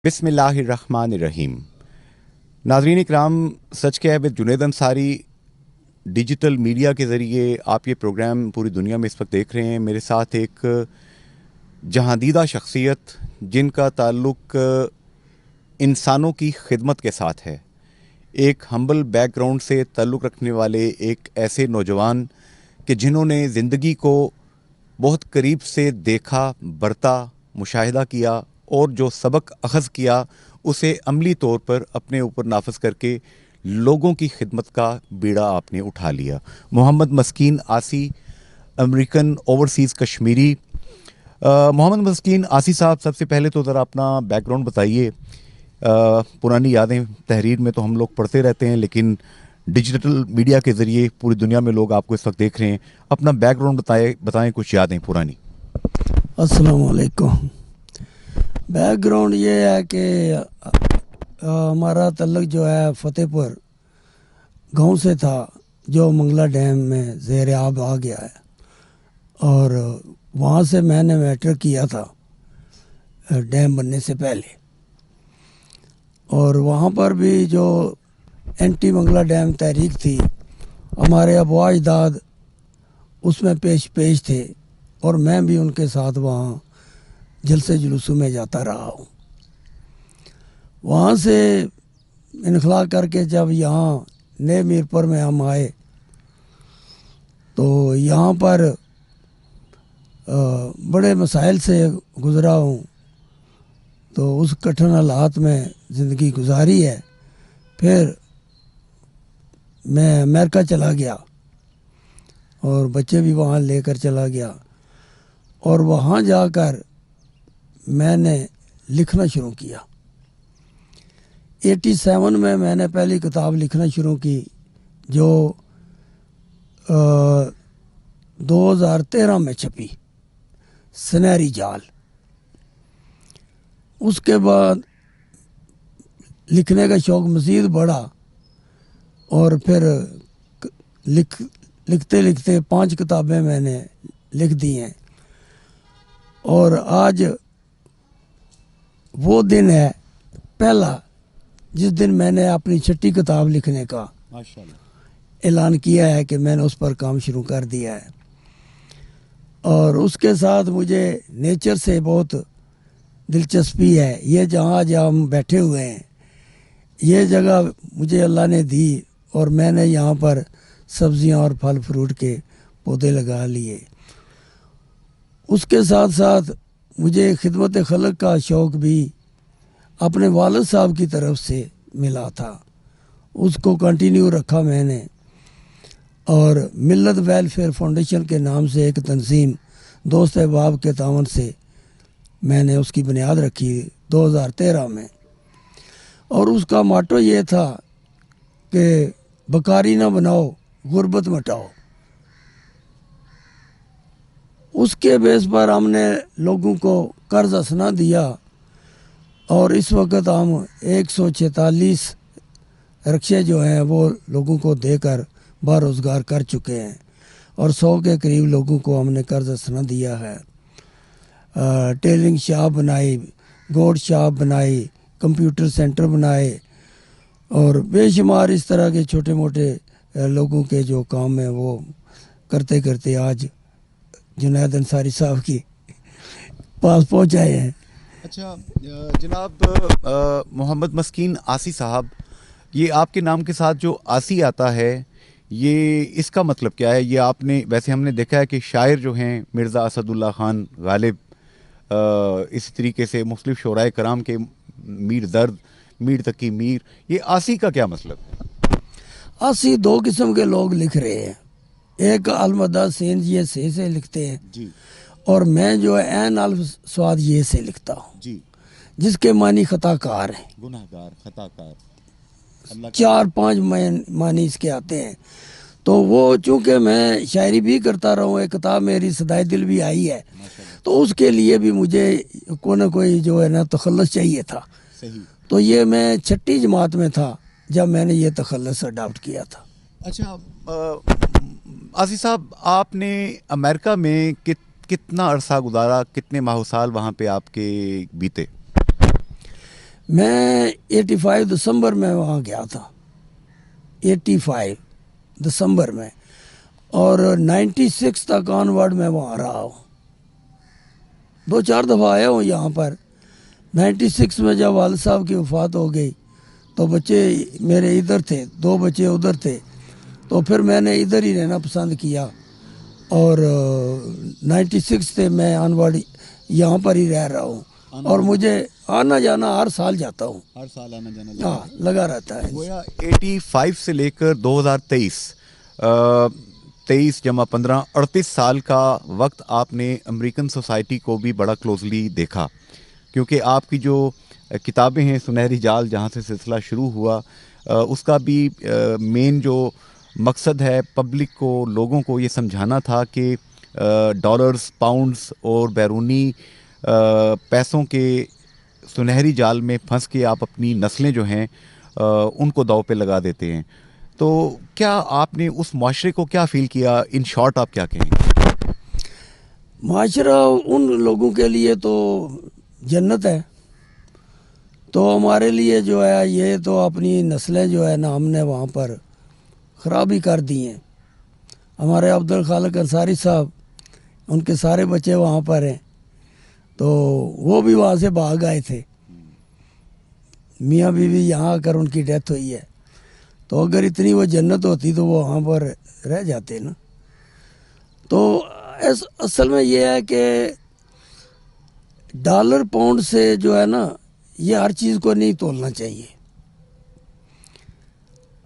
बिस्मिल्लाहिर्रहमानिर्रहीम। नाज़रीन इकराम, सच क्या है with Junaid Ansari digital media के ज़रिए आप ये प्रोग्राम पूरी दुनिया में इस वक्त देख रहे हैं। मेरे साथ एक जहांदीदा शख्सियत जिनका ताल्लुक़ इंसानों की खिदमत के साथ है, एक हम्बल बैकग्राउंड से ताल्लुक़ रखने वाले एक ऐसे नौजवान कि जिन्होंने ज़िंदगी को बहुत करीब से देखा, बरता, मुशाहिदा किया और जो सबक अख़ज़ किया उसे अमली तौर पर अपने ऊपर नाफिज करके लोगों की खिदमत का बीड़ा आपने उठा लिया। मोहम्मद मस्कीन आसी, अमेरिकन ओवरसीज़ कश्मीरी। मोहम्मद मस्कीन आसी साहब, सबसे पहले तो ज़रा अपना बैकग्राउंड बताइए। पुरानी यादें तहरीर में तो हम लोग पढ़ते रहते हैं, लेकिन डिजिटल मीडिया के ज़रिए पूरी दुनिया में लोग आपको इस वक्त देख रहे हैं। अपना बैकग्राउंड बताएं कुछ यादें पुरानी। अस्सलाम वालेकुम। बैकग्राउंड ये है कि हमारा तल्लुक़ जो है फतेहपुर गांव से था, जो मंगला डैम में ज़ेर आब आ गया है, और वहाँ से मैंने मैट्रिक किया था डैम बनने से पहले। और वहाँ पर भी जो एंटी मंगला डैम तहरीक थी, हमारे अबवा अजदाद उसमें पेश थे, और मैं भी उनके साथ वहाँ जलसे जुलूसों में जाता रहा हूँ। वहाँ से इनखला करके जब यहाँ नए मीरपुर में हम आए तो यहाँ पर बड़े मसाइल से गुज़रा हूँ। तो उस कठिन हालात में ज़िंदगी गुजारी है। फिर मैं अमेरिका चला गया और बच्चे भी वहाँ लेकर चला गया, और वहाँ जाकर मैंने लिखना शुरू किया। 87 में मैंने पहली किताब लिखना शुरू की, जो 2013 में छपी, सुनहरी जाल। उसके बाद लिखने का शौक़ मज़ीद बढ़ा, और फिर लिखते लिखते 5 किताबें मैंने लिख दी हैं। और आज वो दिन है पहला जिस दिन मैंने अपनी 6ठी किताब लिखने का ऐलान किया है कि मैंने उस पर काम शुरू कर दिया है। और उसके साथ मुझे नेचर से बहुत दिलचस्पी है। ये जहाँ आज हम बैठे हुए हैं, ये जगह मुझे अल्लाह ने दी, और मैंने यहाँ पर सब्जियाँ और फल फ्रूट के पौधे लगा लिए। उसके साथ साथ मुझे खिदमत खल्क का शौक़ भी अपने वालिद साहब की तरफ से मिला था, उसको कंटिन्यू रखा मैंने। और मिल्लत वेलफेयर फाउंडेशन के नाम से एक तंजीम दोस्त अहबाब के तावन से मैंने उसकी बुनियाद रखी 2013 में। और उसका मोटो ये था कि बकारी ना बनाओ, गुर्बत मिटाओ। उसके बेस पर हमने लोगों को कर्ज असना दिया, और इस वक्त हम 146 रिक्शे जो हैं वो लोगों को देकर बारोज़गार कर चुके हैं, और 100 के करीब लोगों को हमने कर्ज असना दिया है। टेलरिंग शॉप बनाई, गोड शॉप बनाई, कंप्यूटर सेंटर बनाए, और बेशुमार इस तरह के छोटे मोटे लोगों के जो काम है वो करते करते आज जुनैद अंसारी साहब की पास पहुँच आए हैं। अच्छा जनाब मोहम्मद मस्कीन आसी साहब, ये आपके नाम के साथ जो आसी आता है, ये इसका मतलब क्या है? ये आपने, वैसे हमने देखा है कि शायर जो हैं मिर्ज़ा असदुल्ला ख़ान गालिब, इसी तरीके से मुख्तलिफ शोराए कराम के मीर दर्द, मीर तकी मीर, ये आसी का क्या मतलब है? आसी 2 किस्म के लोग लिख रहे हैं। एक अलमदा सेन ये से लिखते हैं जी, और मैं जो है ऐन अल्फ स्वाद ये से लिखता हूँ जी, जिसके मानी खताकार हैं, गुनाहगार, खताकार, 4-5 मानी इसके आते हैं। तो वो चूँकि मैं शायरी भी करता रहा हूँ, एक किताब मेरी सदाए दिल भी आई है, तो उसके लिए भी मुझे कोई ना कोई जो है ना तखल्लुस चाहिए था। सही। तो ये मैं 6ठी जमात में था जब मैंने ये तखल्लुस अडॉप्ट किया था। अच्छा आसी साहब, आपने अमेरिका में कितना अरसा गुजारा, कितने माह साल वहाँ पे आपके बीते? मैं 85 दिसंबर में वहाँ गया था, 85 दिसंबर में, और 96 तक ऑनवर्ड मैं वहाँ रहा हूँ। 2-4 दफ़ा आया हूँ यहाँ पर। 96 में जब वालिद साहब की वफ़ात हो गई तो बच्चे मेरे इधर थे, 2 बच्चे उधर थे, तो फिर मैंने इधर ही रहना पसंद किया, और 96 से मैं ऑनवर्ड यहाँ पर ही रह रहा हूँ। और मुझे आना जाना हर साल जाता हूँ, हर साल आना जाना हाँ लगा रहता है। गोया 85 से लेकर 2023, 23 जमा 15, 38 साल का वक्त आपने अमेरिकन सोसाइटी को भी बड़ा क्लोजली देखा, क्योंकि आपकी जो किताबें हैं, सुनहरी जाल जहाँ से सिलसिला शुरू हुआ, उसका भी मेन जो मकसद है पब्लिक को, लोगों को ये समझाना था कि डॉलर्स, पाउंड्स और बैरूनी पैसों के सुनहरी जाल में फंस के आप अपनी नस्लें जो हैं उनको दांव पे लगा देते हैं। तो क्या आपने उस माशरे को क्या फील किया? इन शॉर्ट आप क्या कहेंगे? माशरा उन लोगों के लिए तो जन्नत है, तो हमारे लिए जो है ये तो अपनी नस्लें जो है ना हमने वहाँ पर ख़राब ही कर दी हैं। हमारे अब्दुल खालिक अंसारी साहब, उनके सारे बच्चे वहाँ पर हैं, तो वो भी वहाँ से भाग आए थे। मियाँ बीवी यहाँ आकर उनकी डेथ हुई है, तो अगर इतनी वो जन्नत होती तो वो वहाँ पर रह जाते ना। तो असल में ये है कि डॉलर पाउंड से जो है ना, ये हर चीज़ को नहीं तोलना चाहिए।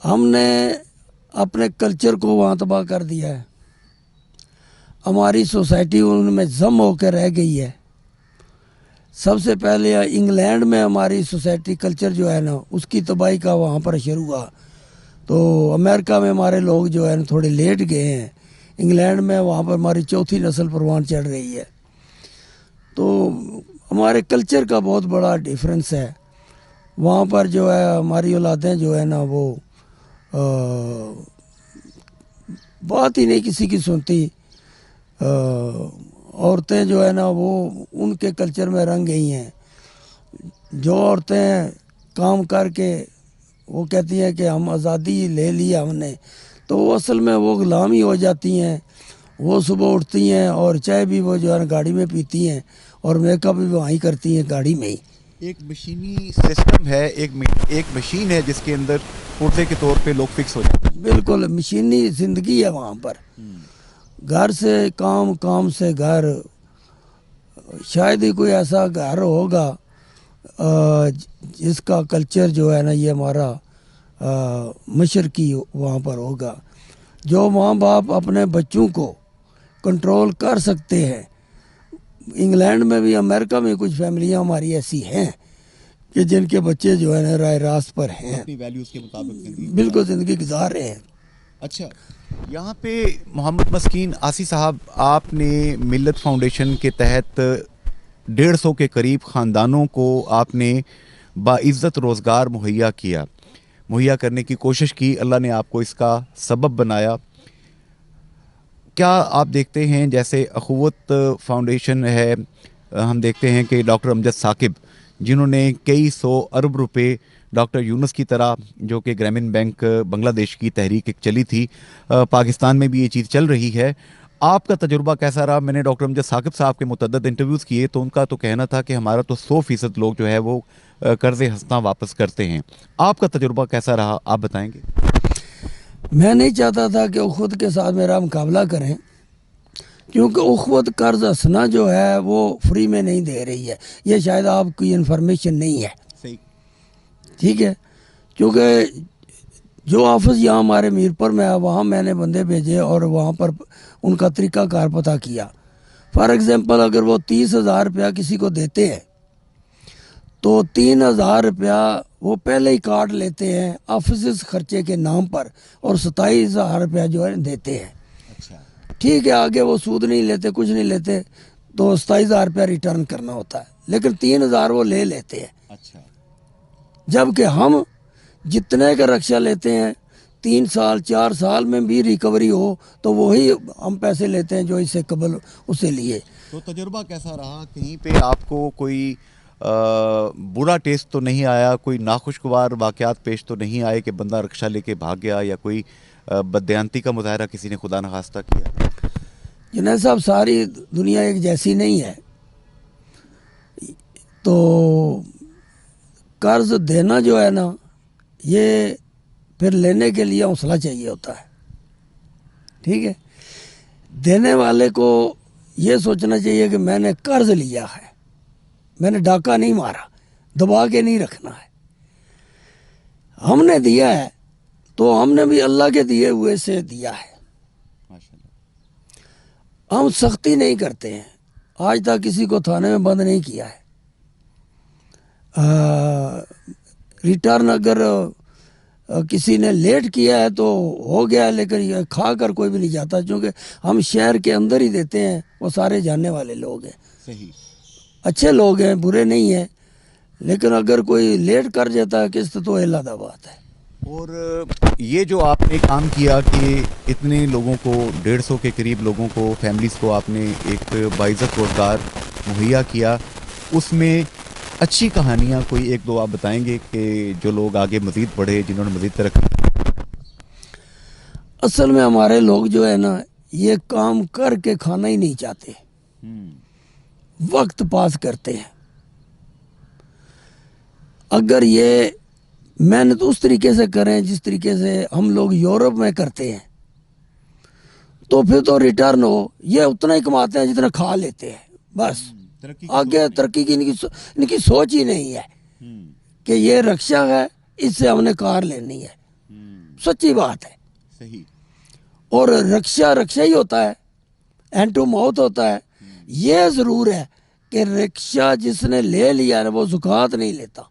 हमने अपने कल्चर को वहाँ तबाह कर दिया है, हमारी सोसाइटी उनमें जम होकर रह गई है। सबसे पहले इंग्लैंड में हमारी सोसाइटी कल्चर जो है ना उसकी तबाही का वहाँ पर असर हुआ, तो अमेरिका में हमारे लोग जो है ना थोड़े लेट गए हैं। इंग्लैंड में वहाँ पर हमारी चौथी नस्ल परवान चढ़ रही है, तो हमारे कल्चर का बहुत बड़ा डिफरेंस है। वहाँ पर जो है हमारी औलादें जो है ना वो बात ही नहीं किसी की सुनती। औरतें जो है ना वो उनके कल्चर में रंग गई हैं। जो औरतें काम करके वो कहती हैं कि हम आज़ादी ले ली हमने, तो वो असल में वो गुलामी हो जाती हैं। वो सुबह उठती हैं और चाय भी वो जो है ना गाड़ी में पीती हैं, और मेकअप भी वहीं करती हैं गाड़ी में ही। एक मशीनी सिस्टम है, एक मशीन है जिसके अंदर पुर्जे के तौर पे लोग फिक्स हो जाते हैं। बिल्कुल मशीनी ज़िंदगी है वहाँ पर। घर से काम, काम से घर, शायद ही कोई ऐसा घर होगा जिसका कल्चर जो है ना ये हमारा मशरकी वहाँ पर होगा। जो माँ बाप अपने बच्चों को कंट्रोल कर सकते हैं, इंग्लैंड में भी, अमेरिका में कुछ फैमिलियाँ हमारी ऐसी हैं कि जिनके बच्चे जो है ना राय रास्त पर हैं, अपनी वैल्यूज़ के मुताबिक बिल्कुल ज़िंदगी गुजार रहे हैं। अच्छा, यहाँ पे मोहम्मद मस्कीन आसी साहब, आपने मिल्लत फाउंडेशन के तहत 150 के करीब ख़ानदानों को आपने बाइज़्ज़त रोज़गार मुहैया करने की कोशिश की। अल्लाह ने आपको इसका सबब बनाया। क्या आप देखते हैं, जैसे अखुवत फाउंडेशन है, हम देखते हैं कि डॉक्टर अमजद साकिब, जिन्होंने कई 100 अरब रुपए, डॉक्टर यूनुस की तरह, जो कि ग्रामीण बैंक बांग्लादेश की तहरीक एक चली थी, पाकिस्तान में भी ये चीज़ चल रही है। आपका तजुर्बा कैसा रहा? मैंने डॉक्टर अमजद साकिब साहब के मुतअद्दिद इंटरव्यूज़ किए, तो उनका तो कहना था कि हमारा तो 100% लोग जो है वो कर्ज़ हस्ता वापस करते हैं। आपका तजुर्बा कैसा रहा, आप बताएंगे? मैं नहीं चाहता था कि उखवत के साथ मेरा मुकाबला करें, क्योंकि उखवत कर्ज हंसना जो है वो फ्री में नहीं दे रही है। ये शायद आपकी इन्फॉर्मेशन नहीं है, सही, ठीक है। क्योंकि जो ऑफिस यहाँ हमारे मीरपुर में है, वहाँ मैंने बंदे भेजे और वहाँ पर उनका तरीक़ाकार पता किया। फॉर एग्ज़ाम्पल, अगर वो 30,000 रुपया किसी को देते हैं तो 3,000 रुपया वो पहले ही काट लेते हैं ऑफिस खर्चे के नाम पर, और 27,000 रुपया जो है देते हैं। अच्छा, ठीक है, आगे वो सूद नहीं लेते, कुछ नहीं लेते, तो 27,000 रुपया रिटर्न करना होता है, लेकिन 3,000 वो ले लेते हैं। अच्छा, जबकि हम जितने का रक्षा लेते हैं 3 साल 4 साल में भी रिकवरी हो तो वही हम पैसे लेते हैं जो इससे कबल उसे लिए। तो तजुर्बा कैसा रहा? कहीं पे आपको कोई बुरा टेस्ट तो नहीं आया, कोई नाखुशगवार वाक़यात पेश तो नहीं आए कि बंदा रिक्शा लेके भाग गया या कोई बददियानती का मुजाहरा किसी ने खुदा न खास्ता किया? जुनैद साहब, सारी दुनिया एक जैसी नहीं है, तो कर्ज देना जो है ना, ये फिर लेने के लिए हौसला चाहिए होता है। ठीक है, देने वाले को ये सोचना चाहिए कि मैंने कर्ज लिया है, मैंने डाका नहीं मारा, दबा के नहीं रखना है। हमने दिया है तो हमने भी अल्लाह के दिए हुए से दिया है। हम सख्ती नहीं करते हैं, आज तक किसी को थाने में बंद नहीं किया है। रिटर्न अगर किसी ने लेट किया है तो हो गया, लेकिन ये खा कर कोई भी नहीं जाता, क्योंकि हम शहर के अंदर ही देते हैं। वो सारे जानने वाले लोग हैं, सही, अच्छे लोग हैं, बुरे नहीं हैं। लेकिन अगर कोई लेट कर जाता है किस्त तो अलग बात है। और ये जो आपने काम किया कि इतने लोगों को, 150 के करीब लोगों को, फैमिलीज़ को आपने एक बाइज़्ज़त रोज़गार मुहैया किया, उसमें अच्छी कहानियाँ कोई एक दो आप बताएंगे कि जो लोग आगे मज़ीद बढ़े, जिन्होंने मज़ीद तरक्की? असल में हमारे लोग जो है ना, ये काम करके खाना ही नहीं चाहते, वक्त पास करते हैं। अगर ये मेहनत उस तरीके से करें जिस तरीके से हम लोग यूरोप में करते हैं, तो फिर तो रिटर्न हो, ये उतना ही कमाते हैं जितना खा लेते हैं, बस। आगे तरक्की की इनकी सोच ही नहीं है कि ये रक्षा है, इससे हमने कार लेनी है। सच्ची बात है। सही। और रक्षा रक्षा ही होता है, एंड टू माउथ होता है। ये जरूर है कि रिक्शा जिसने ले लिया है वो ज़कात नहीं लेता,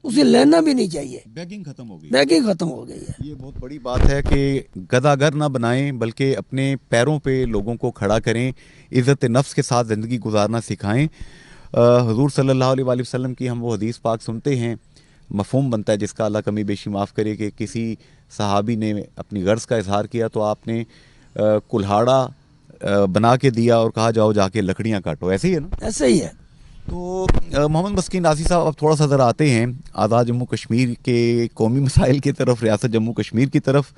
उसे लेना भी नहीं चाहिए। बैगिंग खत्म हो गई, बैगिंग खत्म हो गई है। ये बहुत बड़ी बात है कि गदागर ना बनाएं, बल्कि अपने पैरों पे लोगों को खड़ा करें, इज़्ज़त नफ्स के साथ ज़िंदगी गुजारना सिखाएं। हुज़ूर सल्लल्लाहु अलैहि वसल्लम की हम वो हदीस पाक सुनते हैं, मफ़हूम बनता है जिसका अल्लाह कमी बेशी माफ़ करे, कि किसी सहाबी ने अपनी गर्ज का इजहार किया तो आपने कुल्हाड़ा बना के दिया और कहा जाओ जाके लकड़ियाँ काटो। ऐसे ही है ना? ऐसे ही है। तो मोहम्मद मस्कीन नाज़ी साहब, अब थोड़ा सा ज़रा आते हैं आज़ाद जम्मू कश्मीर के कौमी मसाइल की तरफ, रियासत जम्मू कश्मीर की तरफ।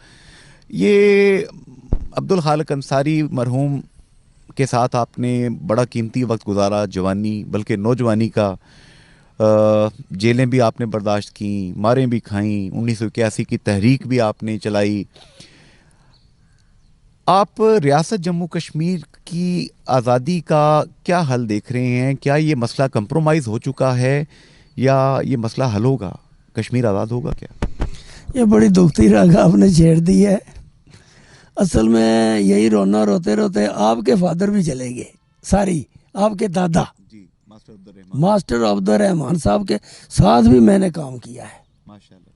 ये अब्दुल खालिक अंसारी मरहूम के साथ आपने बड़ा कीमती वक्त गुजारा, जवानी बल्कि नौजवानी का। जेलें भी आपने बर्दाश्त की, मारें भी खाईं, 1981 की तहरीक भी आपने चलाई। आप रियासत जम्मू कश्मीर की आज़ादी का क्या हल देख रहे हैं? क्या ये मसला कंप्रोमाइज़ हो चुका है या ये मसला हल होगा? कश्मीर आज़ाद होगा क्या? ये बड़ी दुखती राग आपने छेड़ दी है। असल में यही रोना रोते रोते आपके फादर भी चले गए, सारी आपके दादा जी, मास्टर अब्दुल रहमान साहब के साथ भी मैंने काम किया है। माशाल्लाह।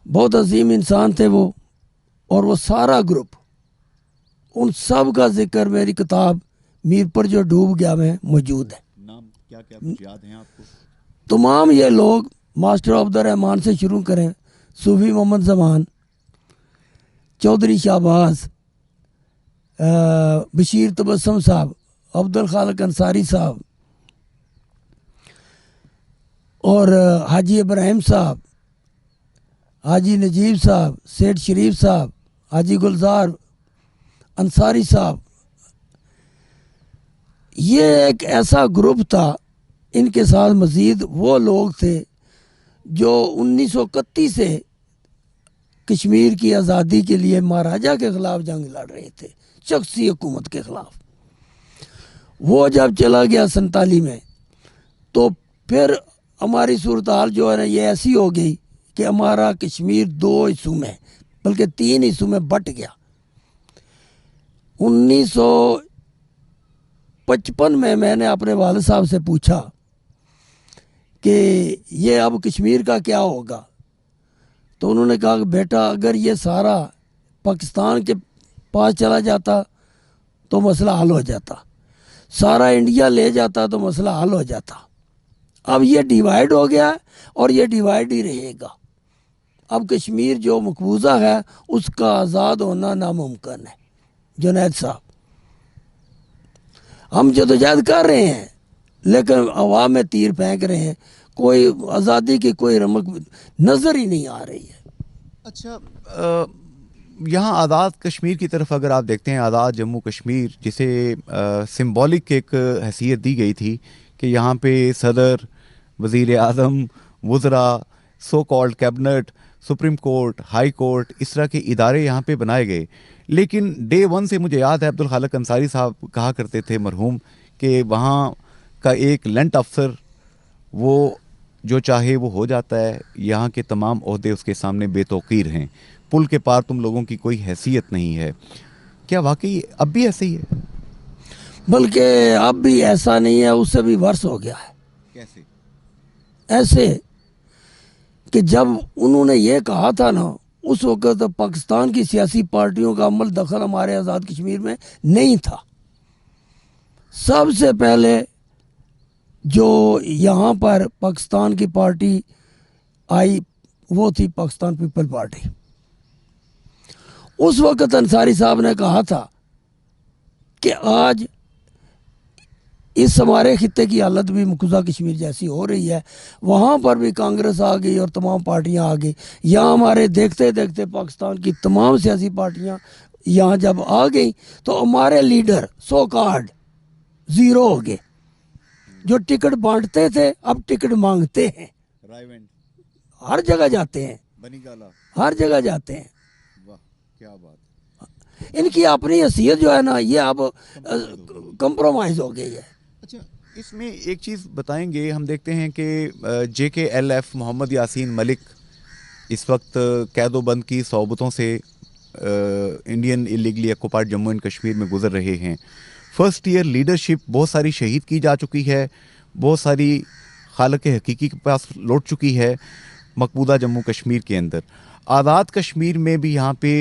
बहुत अजीम इंसान थे वो, और वो सारा ग्रुप, उन सब का जिक्र मेरी किताब मीर पर जो डूब गया में मौजूद है। नाम क्या क्या कुछ याद हैं आपको? तमाम ये लोग, मास्टर अब्दुल रहमान से शुरू करें, सूफी मोहम्मद जमान, चौधरी शाहबाज, बशीर तबस्सुम साहब, अब्दुल खालिक अंसारी साहब, और हाजी इब्राहिम साहब, हाजी नजीब साहब, सेठ शरीफ साहब, हाजी गुलजार अंसारी साहब। ये एक ऐसा ग्रुप था। इनके साथ मज़ीद वो लोग थे जो 1931 से कश्मीर की आज़ादी के लिए महाराजा के ख़िलाफ़ जंग लड़ रहे थे, शख्सी हुकूमत के ख़िलाफ़। वो जब चला गया 47 में, तो फिर हमारी सूरत हाल जो है ना, ये ऐसी हो गई कि हमारा कश्मीर 2 हिस्सों में, बल्कि 3 हिस्सों में बट गया। 1955 में मैंने अपने वालिद साहब से पूछा कि ये अब कश्मीर का क्या होगा, तो उन्होंने कहा कि बेटा, अगर ये सारा पाकिस्तान के पास चला जाता तो मसला हल हो जाता, सारा इंडिया ले जाता तो मसला हल हो जाता। अब ये डिवाइड हो गया और ये डिवाइड ही रहेगा। अब कश्मीर जो मकबूजा है उसका आज़ाद होना नामुमकिन है। जुनैद साहब, हम जदोजहद कर रहे हैं, लेकिन हवा में तीर फेंक रहे हैं, कोई आज़ादी की कोई रमक नज़र ही नहीं आ रही है। अच्छा, यहाँ आज़ाद कश्मीर की तरफ अगर आप देखते हैं, आज़ाद जम्मू कश्मीर जिसे सिंबॉलिक एक हैसियत दी गई थी कि यहाँ पे सदर, वज़ीर आज़म, वज़रा, so called cabinet, Supreme Court, High Court, इस तरह के इदारे यहाँ पे बनाए गए। लेकिन डे वन से मुझे याद है अब्दुल खालिक अंसारी साहब कहा करते थे मरहूम कि वहाँ का एक लेंट अफसर वो जो चाहे वो हो जाता है, यहाँ के तमाम ओहदे उसके सामने बेतौकीर हैं, पुल के पार तुम लोगों की कोई हैसियत नहीं है। क्या वाकई अब भी ऐसे ही है? बल्कि अब भी ऐसा नहीं है, उससे भी वर्ष हो गया है। कैसे? ऐसे कि जब उन्होंने ये कहा था ना, उस वक्त पाकिस्तान की सियासी पार्टियों का अमल दखल हमारे आज़ाद कश्मीर में नहीं था। सबसे पहले जो यहाँ पर पाकिस्तान की पार्टी आई वो थी पाकिस्तान पीपल पार्टी। उस वक्त अंसारी साहब ने कहा था कि आज इस हमारे खित्ते की हालत भी मकबूजा कश्मीर जैसी हो रही है, वहाँ पर भी कांग्रेस आ गई और तमाम पार्टियाँ आ गई। यहाँ हमारे देखते देखते पाकिस्तान की तमाम सियासी पार्टियाँ यहाँ जब आ गई तो हमारे लीडर सो कार्ड ज़ीरो हो गए। जो टिकट बांटते थे अब टिकट मांगते हैं, हर जगह जाते हैं, हर जगह जाते हैं। वाह, क्या बात। इनकी अपनी हैसियत जो है ना, ये अब कंप्रोमाइज़ हो गई है। अच्छा, इसमें एक चीज़ बताएंगे, हम देखते हैं कि JKLF मोहम्मद यासीन मलिक इस वक्त कैदोबंद की सौबतों से Indian illegally occupied Jammu and Kashmir में गुजर रहे हैं। फर्स्ट ईयर लीडरशिप बहुत सारी शहीद की जा चुकी है, बहुत सारी खालिक हकीकी के पास लौट चुकी है मकबूदा जम्मू कश्मीर के अंदर। आज़ाद कश्मीर में भी यहाँ पे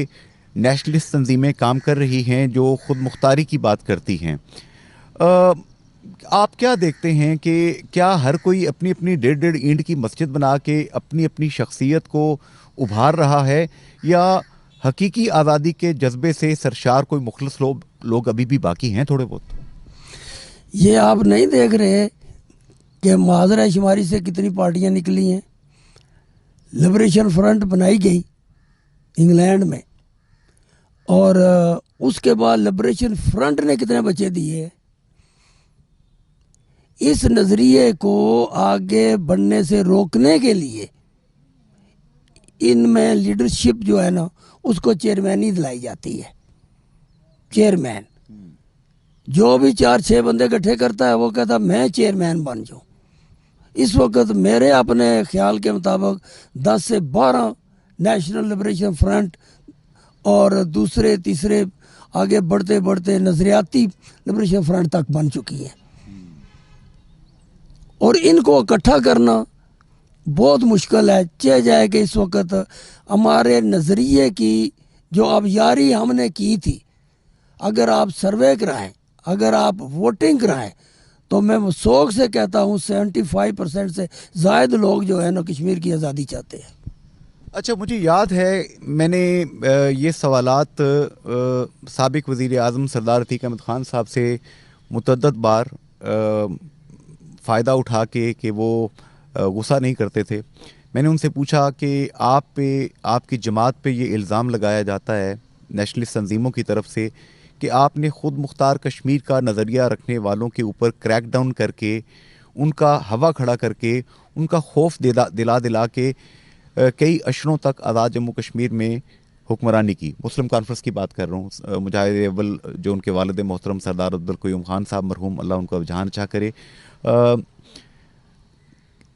नेशनलिस्ट तंजीमें काम कर रही हैं जो ख़ुद मुख्तारी की बात करती हैं। आप क्या देखते हैं कि क्या हर कोई अपनी अपनी 1.5 ईंट की मस्जिद बना के अपनी अपनी शख्सियत को उभार रहा है, या हकीकी आज़ादी के जज्बे से सरशार कोई मुखलस लोग अभी भी बाकी हैं थोड़े बहुत? ये आप नहीं देख रहे कि माजरा शुमारी से कितनी पार्टियां निकली हैं। लिबरेशन फ्रंट बनाई गई इंग्लैंड में, और उसके बाद लिबरेशन फ्रंट ने कितने बच्चे दिए। इस नज़रिए को आगे बढ़ने से रोकने के लिए इनमें लीडरशिप जो है ना, उसको चेयरमैनी दिलाई जाती है। चेयरमैन जो भी 4-6 बंदे इकट्ठे करता है वो कहता मैं चेयरमैन बन जाऊँ। इस वक्त मेरे अपने ख्याल के मुताबिक 10 से 12 नेशनल लिबरेशन फ्रंट और दूसरे तीसरे आगे बढ़ते बढ़ते नजरियाती लिबरेशन फ्रंट तक बन चुकी है, और इनको इकट्ठा करना बहुत मुश्किल है। चाहे जाए कि इस वक्त हमारे नज़रिए की जो अब यारी हमने की थी, अगर आप सर्वे कराएं, अगर आप वोटिंग कराएं, तो मैं शौक से कहता हूँ 75% से ज़ायद लोग जो है ना कश्मीर की आज़ादी चाहते हैं। अच्छा, मुझे याद है मैंने ये सवालात साबिक वज़ीर आज़म सरदार अतीक अहमद ख़ान साहब से मुतअद्दिद बार फ़ायदा उठा के कि वो गुस्सा नहीं करते थे। मैंने उनसे पूछा कि आप पे, आपकी जमात पे ये इल्ज़ाम लगाया जाता है नेशनलिस्ट तंजीमों की तरफ से कि आपने ख़ुद मुख्तार कश्मीर का नज़रिया रखने वालों के ऊपर क्रैक डाउन करके, उनका हवा खड़ा करके, उनका खौफ दिला दिला के कई अशरों तक आज़ाद जम्मू कश्मीर में हुक्मरानी की। मुस्लिम कॉन्फ्रेंस की बात कर रहा हूँ, मुजाहिद अव्वल जो उनके वालिद मोहतरम सरदार अब्दुल क़य्यूम ख़ान साहब मरहूम, अल्लाह उनको जहान अच्छा करे,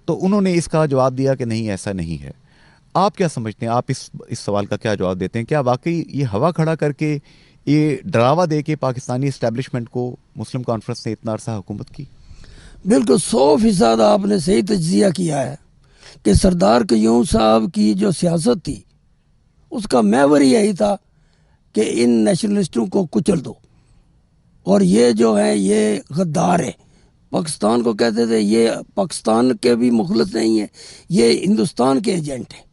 तो उन्होंने इसका जवाब दिया कि नहीं, ऐसा नहीं है। आप क्या समझते हैं, आप इस सवाल का क्या जवाब देते हैं? क्या वाकई ये हवा खड़ा करके, ये डरावा दे के पाकिस्तानी इस्टेब्लिशमेंट को मुस्लिम कॉन्फ्रेंस ने इतना अरसा हुकूमत की? बिल्कुल 100% आपने सही तज्जिया किया है कि सरदार क़य्यूम साहब की जो सियासत थी उसका महवर यही था कि इन नेशनलिस्टों को कुचल दो, और ये जो है ये गद्दार है, पाकिस्तान को कहते थे ये पाकिस्तान के भी मुखलस नहीं है, ये हिंदुस्तान के एजेंट है।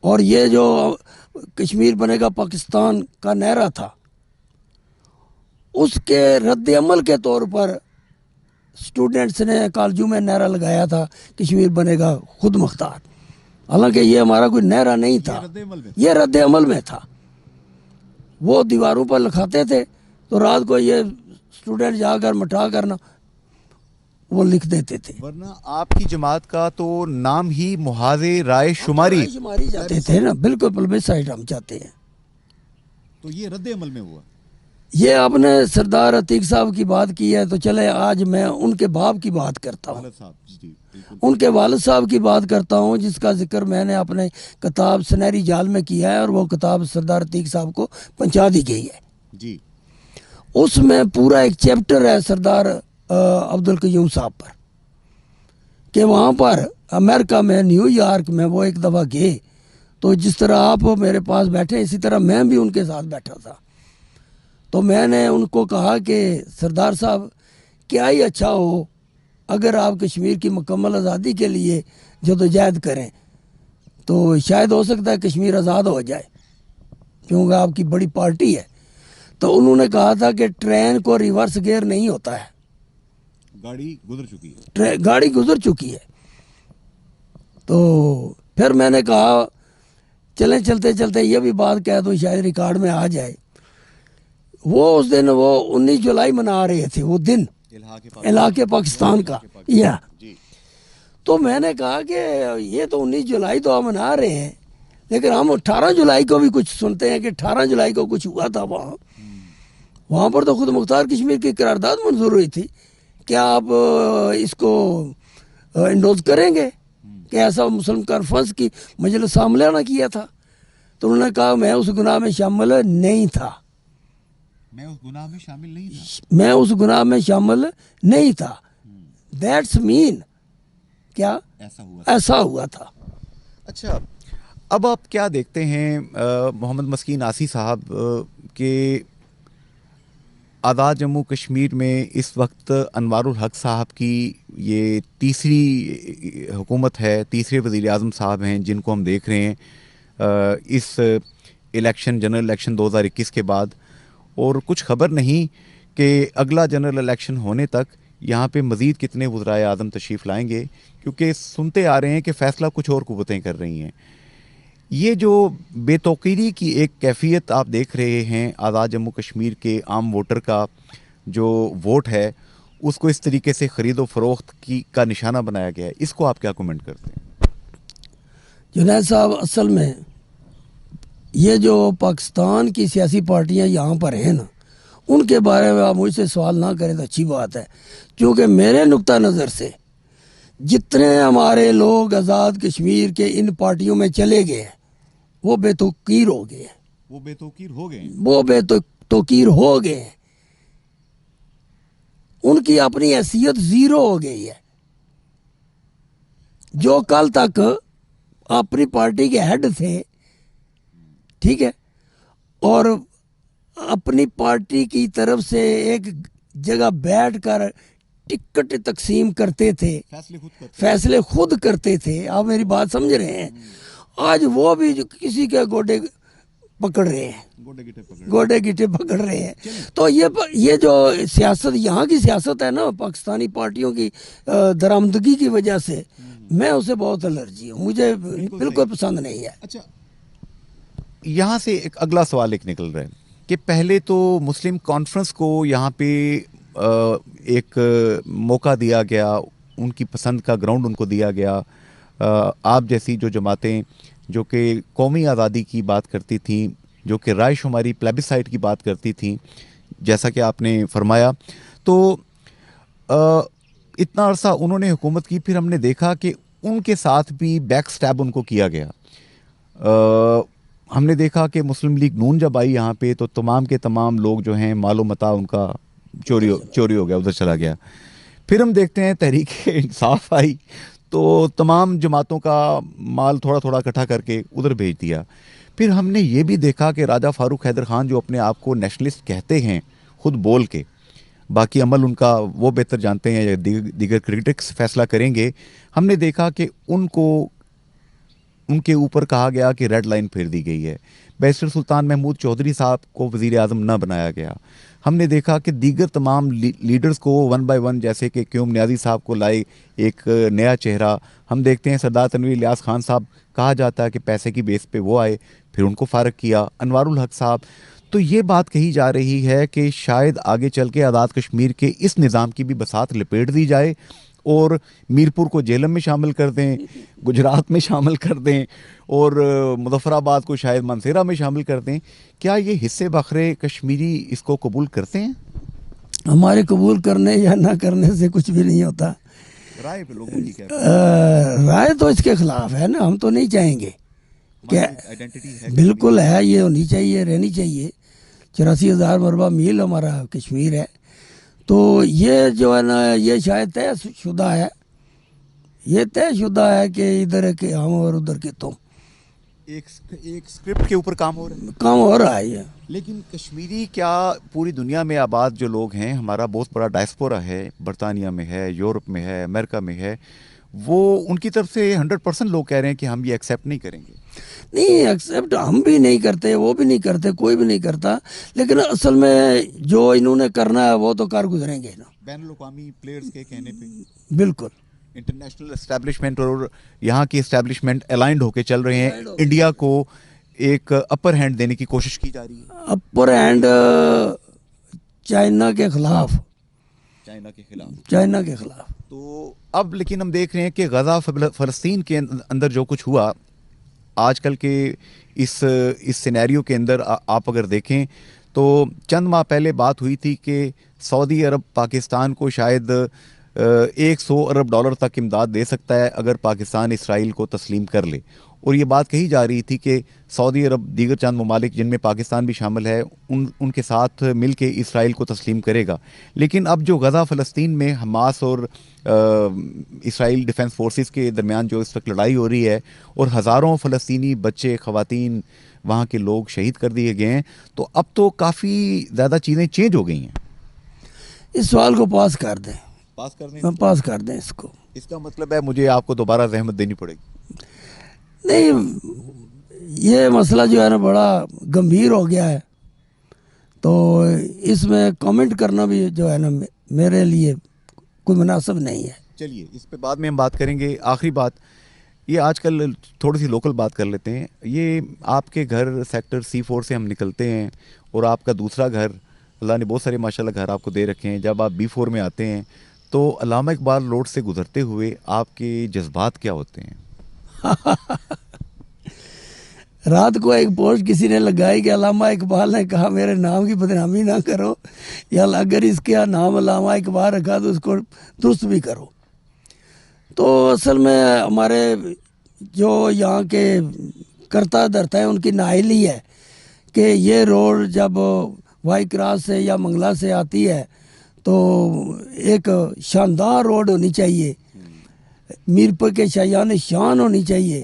और ये जो कश्मीर बनेगा पाकिस्तान का नारा था, उसके रद्द अमल के तौर पर स्टूडेंट्स ने कॉलेजों में नारा लगाया था कश्मीर बनेगा खुद मुख्तार, हालांकि ये हमारा कोई नारा नहीं था, ये रद्द अमल में था। वो दीवारों पर लिखाते थे तो रात को ये स्टूडेंट जाकर मिटा करना वो लिख देते थे, वरना आपकी जमात का तो नाम ही मुहाजे राय शुमारी शुमारी जाते थे ना, बिल्कुल प्लबिसाइड हम चाहते हैं। तो ये रद्द अमल में हुआ। ये आपने सरदार अतीक साहब की बात की है तो चले आज मैं उनके बाप की बात करता हूँ, उनके वालिद साहब की बात करता हूँ, जिसका जिक्र मैंने अपने किताब सुनहरी जाल में किया है और वो किताब सरदार अतीक साहब को पहुँचा दी गई है जी। उसमें पूरा एक चैप्टर है सरदार अब्दुल कयूम साहब पर, कि वहाँ पर अमेरिका में न्यूयॉर्क में वो एक दफ़ा गए, तो जिस तरह आप मेरे पास बैठे इसी तरह मैं भी उनके साथ बैठा था। तो मैंने उनको कहा कि सरदार साहब क्या ही अच्छा हो अगर आप कश्मीर की मुकम्मल आज़ादी के लिए जदोजहद करें तो शायद हो सकता है कश्मीर आज़ाद हो जाए, क्योंकि आपकी बड़ी पार्टी है। तो उन्होंने कहा था कि ट्रेन को रिवर्स गियर नहीं होता है, गाड़ी गुजर चुकी है, गाड़ी गुजर चुकी है। तो फिर मैंने कहा चलें चलते चलते ये भी बात कह दूं शायद रिकॉर्ड में आ जाए। वो उस दिन वो 19 जुलाई मना रहे थे, वो दिन इलाके पाकिस्तान का या। तो मैंने कहा कि ये तो 19 जुलाई तो हम मना रहे हैं, लेकिन हम 18 जुलाई को भी कुछ सुनते हैं कि 18 जुलाई को कुछ हुआ था वहाँ पर तो खुद मुख्तार कश्मीर की करारदाद मंजूर हुई थी। क्या आप इसको इंडोज करेंगे कि ऐसा मुस्लिम कॉन्फ्रेंस की मजलिस सामने ना किया था? तो उन्होंने कहा मैं उस गुनाह में शामिल नहीं था, मैं उस गुनाह में शामिल नहीं था, मैं उस गुनाह में शामिल नहीं था। दैट्स मीन क्या ऐसा हुआ था। अच्छा, अब आप क्या देखते हैं मोहम्मद मस्कीन आसी साहब के आज़ाद जम्मू कश्मीर में इस वक्त अनवारुल हक साहब की ये तीसरी हुकूमत है, तीसरे वज़ीर आज़म साहब हैं जिनको हम देख रहे हैं इस इलेक्शन जनरल इलेक्शन 2021 के बाद, और कुछ खबर नहीं कि अगला जनरल इलेक्शन होने तक यहाँ पे मज़ीद कितने वज़राए आज़म तशरीफ़ लाएंगे, क्योंकि सुनते आ रहे हैं कि फ़ैसला कुछ और कुव्वतें कर रही हैं। ये जो बेतौकीरी की एक कैफियत आप देख रहे हैं आज़ाद जम्मू कश्मीर के आम वोटर का जो वोट है उसको इस तरीके से ख़रीदो फरोख्त की का निशाना बनाया गया है, इसको आप क्या कमेंट करते हैं? जुनैद साहब, असल में ये जो पाकिस्तान की सियासी पार्टियां यहाँ पर हैं ना, उनके बारे में आप मुझसे सवाल ना करें तो अच्छी बात है, क्योंकि मेरे नुक्ता नज़र से जितने हमारे लोग आज़ाद कश्मीर के इन पार्टियों में चले गए हैं वो बेतौकीर हो गए हैं, वो बेतौकीर हो गए, वो बेतौकीर हो गए हैं, उनकी अपनी हैसियत जीरो हो गई है। जो कल तक अपनी पार्टी के हेड थे, ठीक है, और अपनी पार्टी की तरफ से एक जगह बैठकर टिकट तकसीम करते थे, फैसले खुद करते थे, आप मेरी बात समझ रहे हैं, आज वो भी किसी के गोडे पकड़ रहे हैं, गोडे गिटे पकड़ रहे हैं। तो ये जो सियासत यहाँ की सियासत है ना पाकिस्तानी पार्टियों की दरामदगी की वजह से, मैं उसे बहुत एलर्जी हूँ, मुझे बिल्कुल पसंद नहीं है। अच्छा, यहाँ से एक अगला सवाल एक निकल रहा है कि पहले तो मुस्लिम कॉन्फ्रेंस को यहाँ पे एक मौका दिया गया, उनकी पसंद का ग्राउंड उनको दिया गया। आप जैसी जो जमातें जो कि कौमी आज़ादी की बात करती थी, जो कि रायशुमारी प्लेबिसाइट की बात करती थी, जैसा कि आपने फरमाया, तो इतना अरसा उन्होंने हुकूमत की, फिर हमने देखा कि उनके साथ भी बैक स्टैब उनको किया गया। हमने देखा कि मुस्लिम लीग नून जब आई यहाँ पे तो तमाम के तमाम लोग जो हैं मालो मता उनका चोरी हो गया, उधर चला गया। फिर हम देखते हैं तहरीक इंसाफ आई तो तमाम जमातों का माल थोड़ा थोड़ा इकट्ठा करके उधर भेज दिया। फिर हमने ये भी देखा कि राजा फारूक हैदर खान जो अपने आप को नेशनलिस्ट कहते हैं खुद बोल के, बाकी अमल उनका वो बेहतर जानते हैं या दीगर क्रिटिक्स फैसला करेंगे, हमने देखा कि उनके ऊपर कहा गया कि रेड लाइन फेर दी गई है। बैरिस्टर सुल्तान महमूद चौधरी साहब को वज़ीर आज़म न बनाया गया। हमने देखा कि दीगर तमाम लीडर्स को वन बाय वन, जैसे कि क्यूम न्याजी साहब को लाए एक नया चेहरा। हम देखते हैं सरदार तनवीर इलियास खान साहब, कहा जाता है कि पैसे की बेस पे वो आए, फिर उनको फारग किया। अनवारुल हक साहब। तो ये बात कही जा रही है कि शायद आगे चल के आज़ाद कश्मीर के इस निज़ाम की भी बसात लपेट दी जाए और मीरपुर को जेलम में शामिल कर दें, गुजरात में शामिल कर दें और मुजफ्फराबाद को शायद मानसेरा में शामिल कर दें। क्या ये हिस्से बखरे कश्मीरी इसको कबूल करते हैं? हमारे कबूल करने या ना करने से कुछ भी नहीं होता। राय पे लोगों की क्या राय तो इसके खिलाफ है ना, हम तो नहीं चाहेंगे। क्या आइडेंटिटी है? बिल्कुल है, ये होनी चाहिए, रहनी चाहिए। 84,000 मरबा मील हमारा कश्मीर है। तो ये जो है ना, ये शायद तयशुदा है, ये तयशुदा है कि इधर के हम और उधर के तुम। एक स्क्रिप्ट के ऊपर काम हो रहा है, काम हो रहा है ये। लेकिन कश्मीरी क्या पूरी दुनिया में आबाद जो लोग हैं, हमारा बहुत बड़ा डायस्पोरा है, बरतानिया में है, यूरोप में है, अमेरिका में है, वो उनकी तरफ से 100% लोग कह रहे हैं कि हम ये एक्सेप्ट नहीं करेंगे। नहीं, एक्सेप्ट हम भी नहीं करते, वो भी नहीं करते, कोई भी नहीं करता। लेकिन असल में जो इन्होंने करना है वो तो कर गुजरेंगे ना, बैनुल-अक़वामी प्लेयर्स के कहने पे। बिल्कुल इंटरनेशनल एस्टैब्लिशमेंट और यहाँ की एस्टैब्लिशमेंट अलाइंड होके चल रहे हैं। इंडिया को एक अपर हैंड देने की कोशिश की जा रही है, अपर हैंड चाइना के खिलाफ, चाइना के खिलाफ। तो अब लेकिन हम देख रहे हैं कि गजा फ़लस्तीन के अंदर जो कुछ हुआ आजकल के इस सिनेरियो के अंदर, आप अगर देखें तो चंद माह पहले बात हुई थी कि सऊदी अरब पाकिस्तान को शायद 100 अरब डॉलर तक इमदाद दे सकता है अगर पाकिस्तान इसराइल को तस्लीम कर ले। और ये बात कही जा रही थी कि सऊदी अरब दीगर चंद ममालिक जिनमें पाकिस्तान भी शामिल है उनके साथ मिल के इसराइल को तस्लीम करेगा। लेकिन अब जो गजा फ़लस्तीन में हमास और इसराइल डिफेंस फोर्सेस के दरमियान जो इस वक्त लड़ाई हो रही है और हज़ारों फ़लस्तीनी बच्चे, ख़वातीन, वहाँ के लोग शहीद कर दिए गए हैं, तो अब तो काफ़ी ज़्यादा चीज़ें चेंज हो गई हैं। इस सवाल को पास कर दें, पास कर दें इसको। इसका मतलब है मुझे आपको दोबारा जहमत देनी पड़ेगी? नहीं, ये मसला जो है ना बड़ा गंभीर हो गया है, तो इसमें कमेंट करना भी जो है ना मेरे लिए कोई मुनासिब नहीं है। चलिए इस पे बाद में हम बात करेंगे। आखिरी बात, ये आजकल थोड़ी सी लोकल बात कर लेते हैं। ये आपके घर सेक्टर C4 से हम निकलते हैं और आपका दूसरा घर, अल्लाह ने बहुत सारे माशाल्लाह घर आपको दे रखे हैं, जब आप B4 में आते हैं तो अल्लामा इकबाल रोड से गुजरते हुए आपके जज्बात क्या होते हैं? रात को एक पोस्ट किसी ने लगाई कि अल्लामा इकबाल ने कहा मेरे नाम की बदनामी ना करो, या अगर इसके नाम अल्लामा इकबाल रखा तो उसको दुरुस्त भी करो। तो असल में हमारे जो यहाँ के करता धरता है उनकी नाअहली है कि ये रोड जब वाई क्रॉस से या मंगला से आती है तो एक शानदार रोड होनी चाहिए, मीरपुर के शायान शान होनी चाहिए।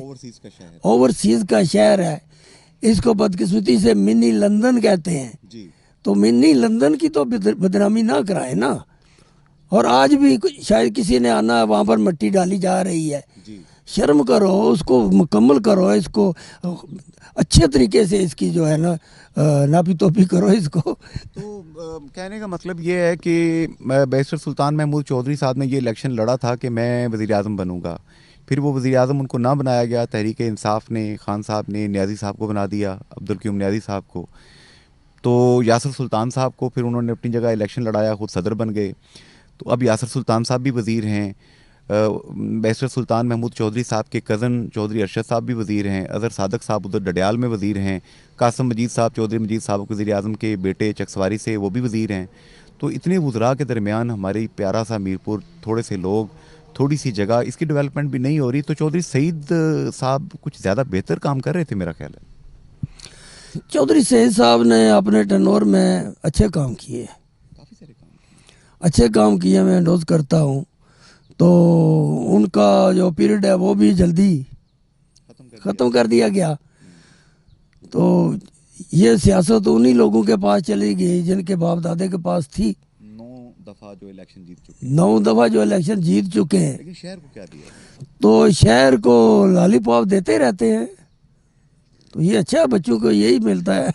ओवरसीज का शहर है, इसको बदकिस्मती से मिनी लंदन कहते हैं जी। तो मिनी लंदन की तो बदनामी ना कराए ना। और आज भी शायद किसी ने आना, वहाँ पर मिट्टी डाली जा रही है जी। शर्म करो, उसको मुकम्मल करो, इसको अच्छे तरीके से इसकी जो है ना नापी तोपी करो इसको। तो कहने का मतलब ये है कि बैरिस्टर सुल्तान महमूद चौधरी साहब ने ये इलेक्शन लड़ा था कि मैं वज़ीर आज़म बनूंगा, फिर वो वज़ीर आज़म उनको ना बनाया गया, तहरीक इंसाफ ने, खान साहब ने न्याजी साहब को बना दिया, अब्दुल क़य्यूम न्याजी साहब को। तो यासर सुल्तान साहब को फिर उन्होंने अपनी जगह इलेक्शन लड़ाया, खुद सदर बन गए। तो अब यासर सुल्तान साहब भी वज़ीर हैं, बैरिस्टर सुल्तान महमूद चौधरी साहब के कज़न चौधरी अरशद साहब भी वज़ीर हैं, अज़हर सादक साहब उधर डडियाल में वज़ीर हैं, कासिम मजीद साहब, चौधरी मजीद साहब वज़ीर आज़म के बेटे चकसवारी से, वो भी वज़ीर हैं। तो इतने वज़रा के दरमियान हमारी प्यारा सा मीरपुर, थोड़े से लोग, थोड़ी सी जगह, इसकी डेवलपमेंट भी नहीं हो रही। तो चौधरी सईद साहब कुछ ज़्यादा बेहतर काम कर रहे थे मेरा ख्याल है। चौधरी सईद साहब ने अपने टर्नओवर में अच्छे काम किए, काफ़ी सारे काम किए, अच्छे काम किए, मैं एंडोर्स करता हूँ। तो उनका जो पीरियड है वो भी जल्दी ख़त्म कर दिया गया। तो ये सियासत उन्हीं लोगों के पास चली गई जिनके बाप दादे के पास थी। 9 दफ़ा जो इलेक्शन जीत चुके हैं। लेकिन शहर को क्या दिया? तो शहर को लॉलीपॉप देते रहते हैं। तो ये अच्छा, बच्चों को यही मिलता है।